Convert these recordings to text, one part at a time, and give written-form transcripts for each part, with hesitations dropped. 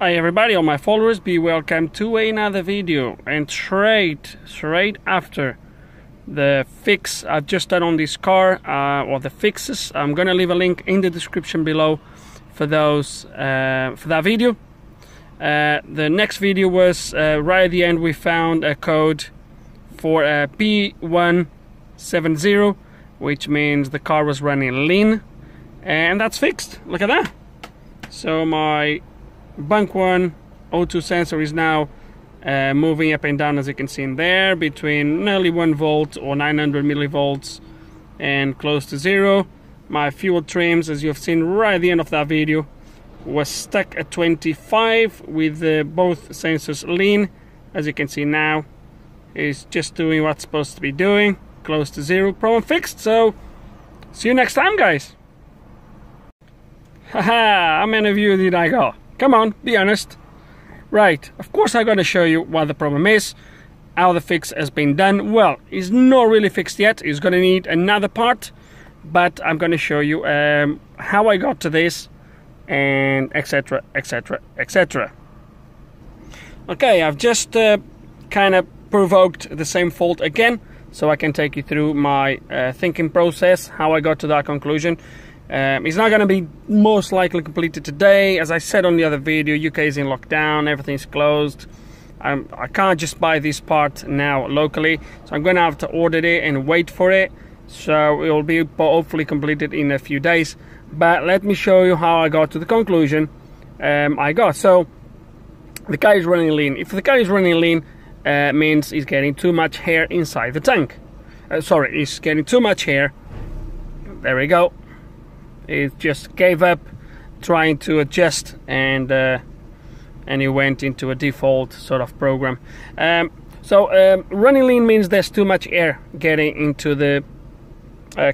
Hi everybody, all my followers, be welcome to another video. And straight after the fix I've just done on this car, or the fixes, I'm gonna leave a link in the description below for those for that video. The next video was right at the end. We found a code for P0170, which means the car was running lean, and that's fixed. Look at that. So my bank 1 O2 sensor is now moving up and down, as you can see in there, between nearly 1 volt or 900 millivolts and close to 0. My fuel trims, as you've seen right at the end of that video, was stuck at 25 with both sensors lean. As you can see now, it's just doing what's supposed to be doing, close to 0. Problem fixed. So see you next time, guys. Haha, how many of you did I got? Come on, be honest. Right, of course I'm going to show you what the problem is, how the fix has been done. Well, it's not really fixed yet. It's going to need another part, but I'm going to show you how I got to this, and etc, etc, etc. Okay, I've just kind of provoked the same fault again, so I can take you through my thinking process, how I got to that conclusion. It's not going to be most likely completed today. As I said on the other video, UK is in lockdown, everything's closed. I can't just buy this part now locally, so I'm going to have to order it and wait for it. So it will be hopefully completed in a few days. But let me show you how I got to the conclusion So the car is running lean. If the car is running lean, means it's getting too much air inside the tank. Sorry, it's getting too much air. There we go. It just gave up trying to adjust, and it went into a default sort of program. Running lean means there's too much air getting into the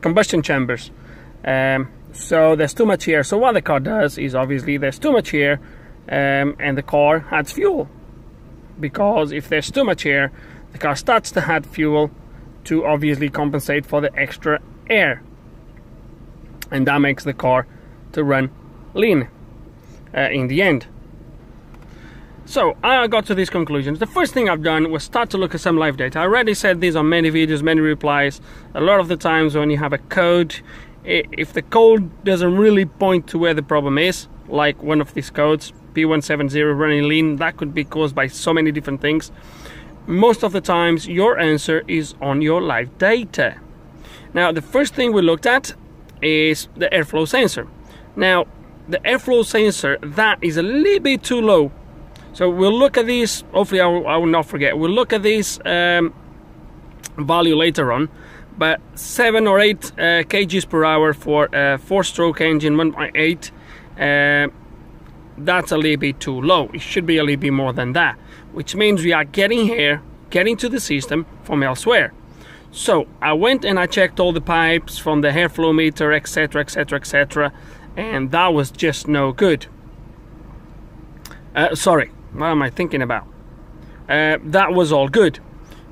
combustion chambers. So there's too much air. So what the car does is, obviously there's too much air, and the car adds fuel. Because if there's too much air, the car starts to add fuel to obviously compensate for the extra air. And that makes the car to run lean in the end. So I got to these conclusions. The first thing I've done was start to look at some live data. I already said this on many videos, many replies. A lot of the times when you have a code, if the code doesn't really point to where the problem is, like one of these codes, P0170 running lean, that could be caused by so many different things. Most of the times your answer is on your live data. Now the first thing we looked at is the airflow sensor. Now the airflow sensor, that is a little bit too low. So we'll look at this, hopefully I will not forget, we'll look at this value later on, but 7 or 8 kgs per hour for a 4-stroke engine 1.8, that's a little bit too low. It should be a little bit more than that, which means we are getting air getting to the system from elsewhere. So I went and I checked all the pipes from the airflow meter, etc, etc, etc, and that was just no good. Sorry, what am I thinking about? That was all good.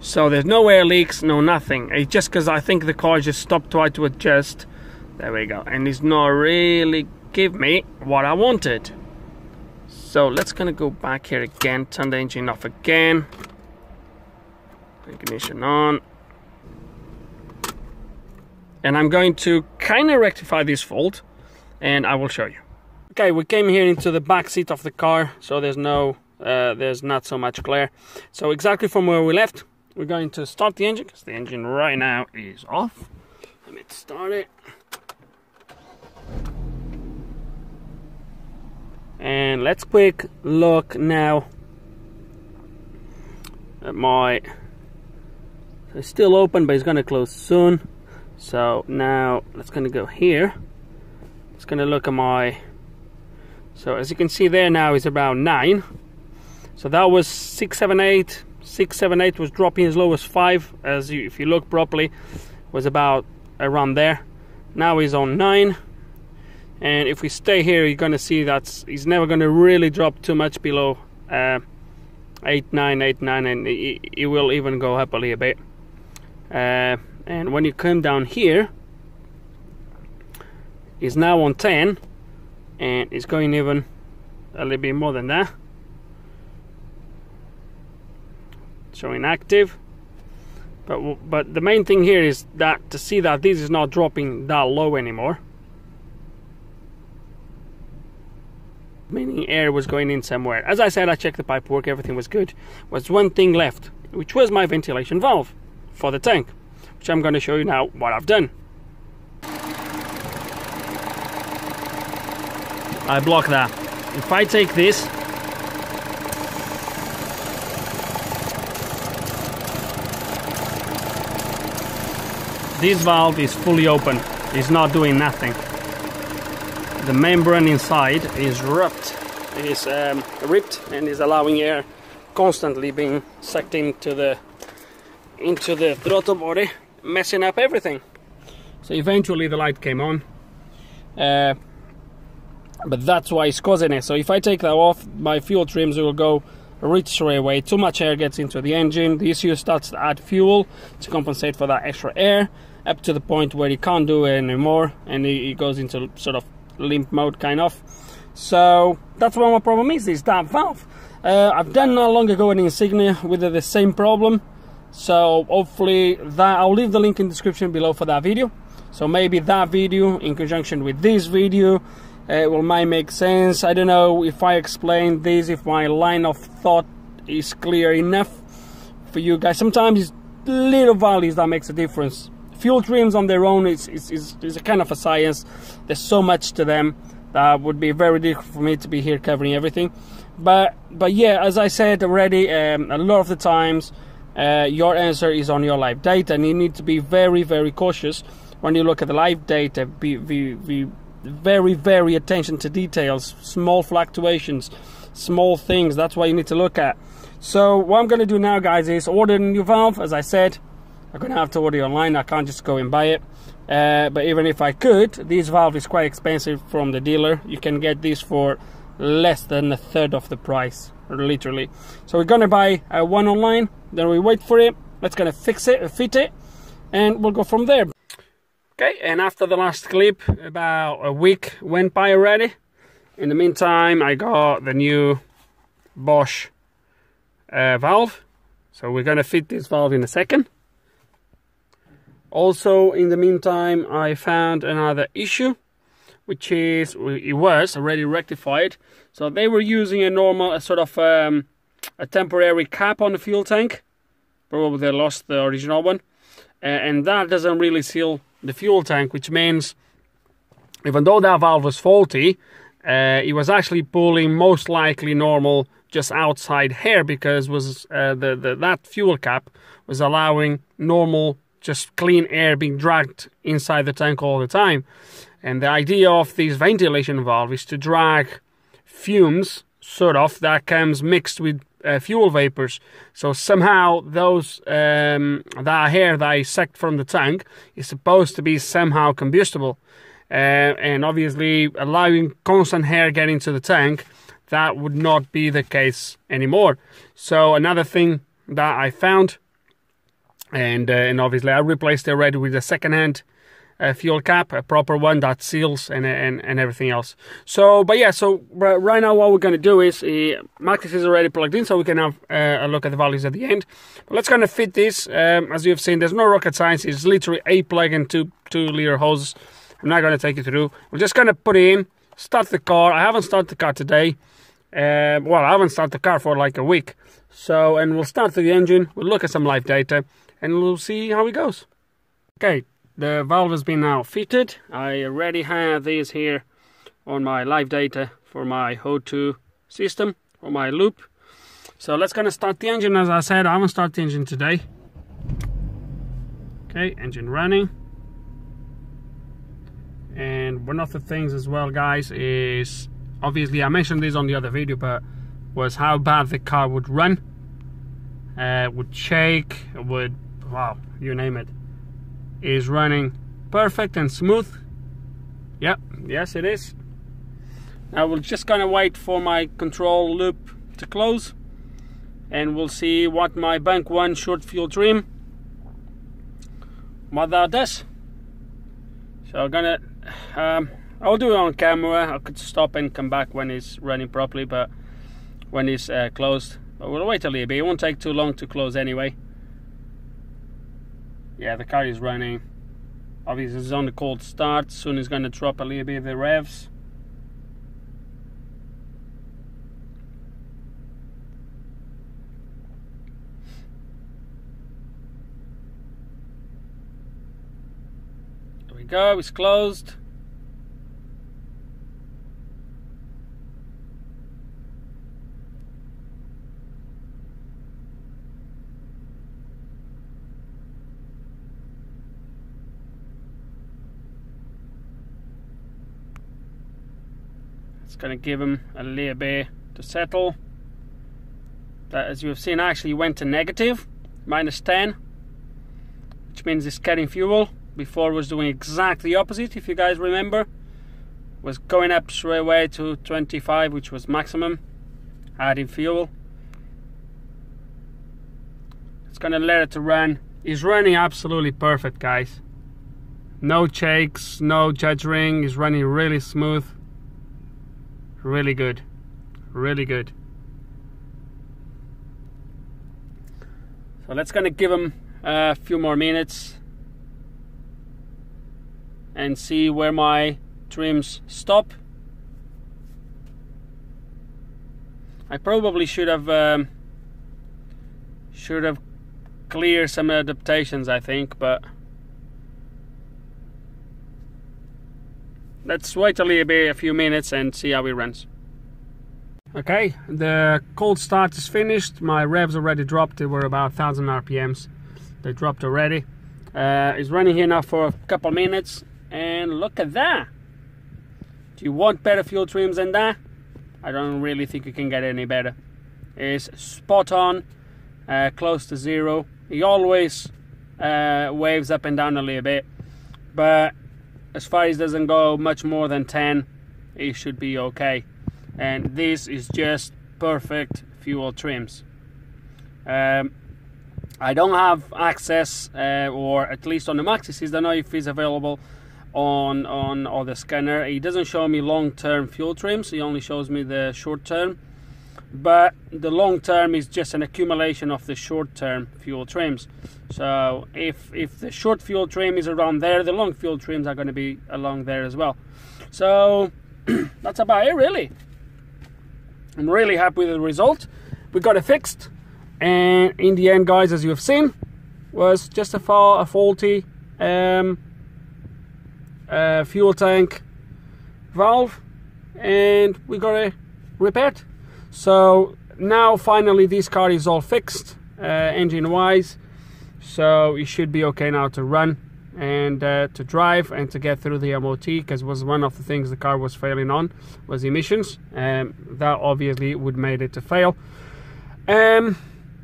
So there's no air leaks, no nothing. It's just because I think the car just stopped trying to adjust. There we go. And it's not really give me what I wanted. So let's gonna go back here again, turn the engine off again. Ignition on. And I'm going to kind of rectify this fault, and I will show you. Okay, we came here into the back seat of the car, so there's not so much glare. So exactly from where we left, we're going to start the engine, because the engine right now is off. Let me start it. And let's quick look now at my... It's still open, but it's going to close soon. So now let's gonna go here. It's gonna look at my, so as you can see there now is about 9. So that was 678. 678 was dropping as low as 5. If you look properly, was about around there. Now he's on 9. And if we stay here, you're gonna see that he's never gonna really drop too much below 8, 9, 8, 9, and it will even go up a little bit. And when you come down here, is now on 10, and it's going even a little bit more than that. showing active. But the main thing here is that to see that this is not dropping that low anymore, meaning air was going in somewhere. As I said, I checked the pipework, everything was good. Was one thing left, which was my ventilation valve for the tank, which I'm going to show you now what I've done. I block that. If I take this, this valve is fully open, it's not doing nothing. The membrane inside is ripped, and is allowing air constantly being sucked into the throttle body, messing up everything. So eventually the light came on, but that's why it's causing it. So if I take that off, my fuel trims will go right straight away. Too much air gets into the engine, the ECU starts to add fuel to compensate for that extra air, up to the point where it can't do it anymore, and it goes into sort of limp mode kind of. So that's what my problem is that valve. I've done not long ago an Insignia with the same problem, so hopefully that I'll leave the link in the description below for that video. So maybe that video in conjunction with this video might make sense. I don't know if I explain this, if my line of thought is clear enough for you guys. Sometimes it's little values that makes a difference. Fuel trims on their own is a kind of a science. There's so much to them that would be very difficult for me to be here covering everything. But yeah, as I said already, a lot of the times your answer is on your live data, and you need to be very, very cautious when you look at the live data. Be very, very attention to details, small fluctuations, small things. That's what you need to look at. So what I'm going to do now, guys, is order a new valve. As I said, I'm going to have to order it online. I can't just go and buy it. But even if I could, this valve is quite expensive from the dealer. You can get this for less than a third of the price, literally. So we're going to buy one online, then we wait for it. Let's going to fit it, and we'll go from there. Okay, and after the last clip, about a week went by already. In the meantime, I got the new Bosch valve. So we're going to fit this valve in a second. Also, in the meantime, I found another issue, which is, it was already rectified. So they were using a sort of a temporary cap on the fuel tank. Probably they lost the original one. And that doesn't really seal the fuel tank, which means even though that valve was faulty, it was actually pulling most likely normal just outside air, because was that fuel cap was allowing normal, just clean air being dragged inside the tank all the time. And the idea of this ventilation valve is to drag fumes, sort of, that comes mixed with fuel vapors. So somehow those that air that is sucked from the tank is supposed to be somehow combustible, and obviously allowing constant air getting to the tank, that would not be the case anymore. So another thing that I found, and obviously I replaced it already with a second-hand fuel cap, a proper one that seals and everything else. So, but yeah, so right now what we're going to do is, Max is already plugged in, so we can have a look at the values at the end. But let's kind of fit this. As you've seen, there's no rocket science. It's literally a plug and two liter hoses. I'm not going to take you through. We're just going to put it in, start the car. I haven't started the car today. Well, I haven't started the car for like a week. So, and we'll start the engine, we'll look at some live data, and we'll see how it goes. Okay, the valve has been now fitted. I already have these here on my live data for my O2 system, for my loop. So let's gonna start the engine. As I said, I haven't started the engine today. Okay, engine running. And one of the things as well, guys, is obviously I mentioned this on the other video, but was how bad the car would run, would shake, would, wow, you name it. Is running perfect and smooth. Yep, yes it is. Now we're just gonna wait for my control loop to close, and we'll see what my bank one short fuel trim, what that does. So I'm gonna I'll do it on camera. I could stop and come back when it's running properly, but when it's closed, But we'll wait a little bit. It won't take too long to close anyway. Yeah, the car is running. Obviously it's on the cold start. Soon it's going to drop a little bit of the revs. There we go, it's closed. It's going to give him a little bit to settle. That, as you've seen, actually went to negative, -10, which means it's getting fuel. Before it was doing exactly the opposite, if you guys remember. Was going up straight away to 25, which was maximum, adding fuel. It's going to let it to run. It's running absolutely perfect, guys. No shakes, no judge ring. It's running really smooth. Really good, really good. So let's gonna give him a few more minutes and see where my trims stop. I probably should have cleared some adaptations, I think, but let's wait a little bit, a few minutes, and see how it runs. Okay, the cold start is finished. My revs already dropped. They were about 1000 RPMs. They dropped already. It's running here now for a couple minutes, and look at that. Do you want better fuel trims than that? I don't really think you can get any better. It's spot on, close to zero. He always waves up and down a little bit, but as far as doesn't go much more than 10, it should be okay. And this is just perfect fuel trims. I don't have access, or at least on the Maxis, I don't know if it's available on the scanner. It doesn't show me long-term fuel trims. It only shows me the short-term. But the long-term is just an accumulation of the short-term fuel trims. So if the short fuel trim is around there, the long fuel trims are going to be along there as well. So that's about it, really. I'm really happy with the result. We got it fixed, and in the end, guys, as you have seen, was just a faulty fuel tank valve, and we got it repaired. So now finally this car is all fixed, engine wise, so it should be okay now to run and to drive and to get through the MOT, because was one of the things the car was failing on, was emissions, and that obviously would made it to fail. And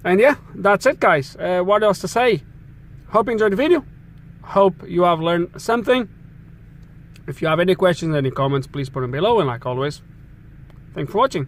yeah, that's it, guys. What else to say? Hope you enjoyed the video. Hope you have learned something. If you have any questions, any comments, please put them below, and like always, thanks for watching.